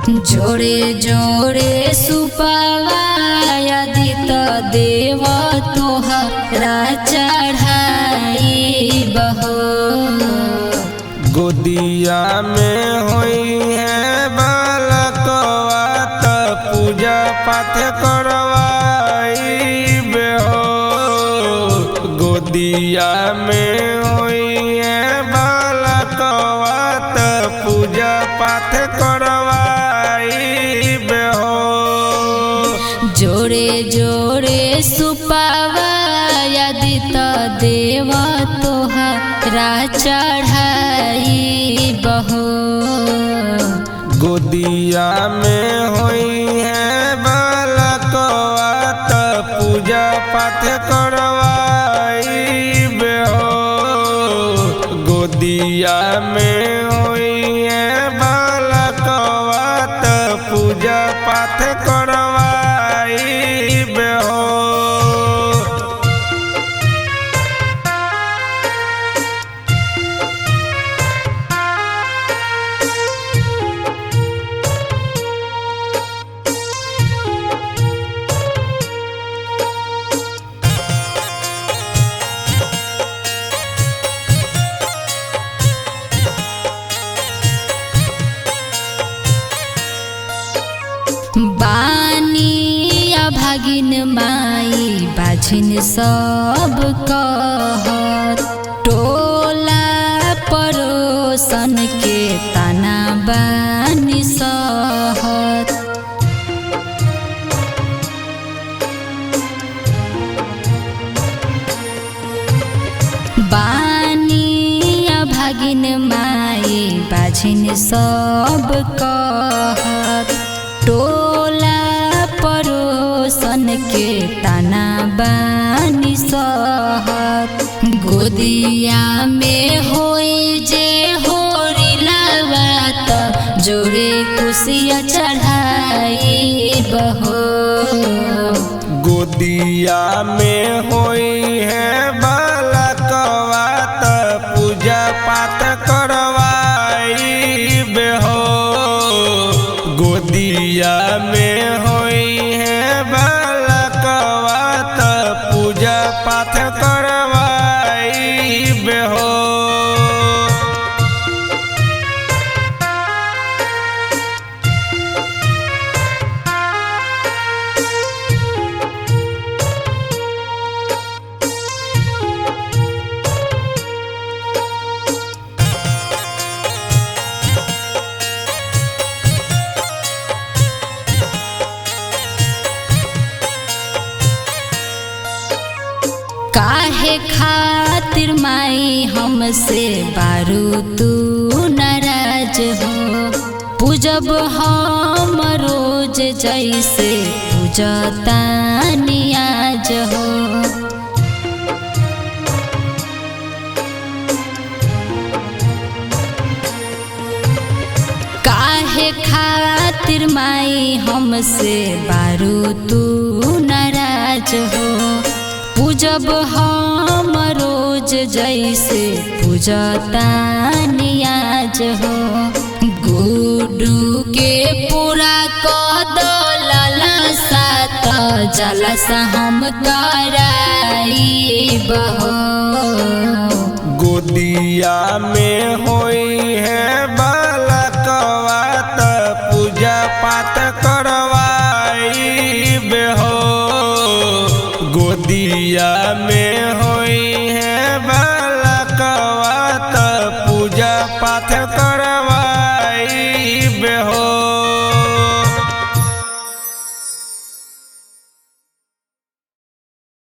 जोड़े जोड़े सुपावा आदित देव तोहरा चढ़ाई बहो। गोदिया में होई है बालकवा त पूजा पाठ करवाई बेहो। गोदिया में होई है बालकवा त पूजा पाठ करवाई बेहो। जोड़े जोड़े सुपावा आदित देव तोहरा चढ़ाई बहो। गोदिया में होई है बालकवा त पूजा पाठ करवाई बेहो। गोदिया में होई है बालकवा त पूजा पाठ करवाई बेहो। बानिया भागिन माई बाझिन सब कहत। टोला परोसन के ताना बानी सहत। बानिया भागिन माई बाझिन सब कहत। टोला परोसन के ताना बानी सहत। गोदिया में होई जे होरिलावा त जोड़े कुसिया चढ़ाई बहो। गोदिया में होई है बालकवा त पूजा पाठ करवाई बेहो। गोदिया में होई है बालकवा त पूजा पाठ करवाई बेहो। काहे खातिर माई हमसे बारू तू नाराज हो। पूजब हम रोज जैसे पूजतानी आज हो। काहे खातिर माई हमसे बारू तू नाराज हो। पूजब हम रोज जैसे पूजतानी आज हो। गुडू के पूरा कदलसा त जलसा हम कराई बहो। गोदिया में होई है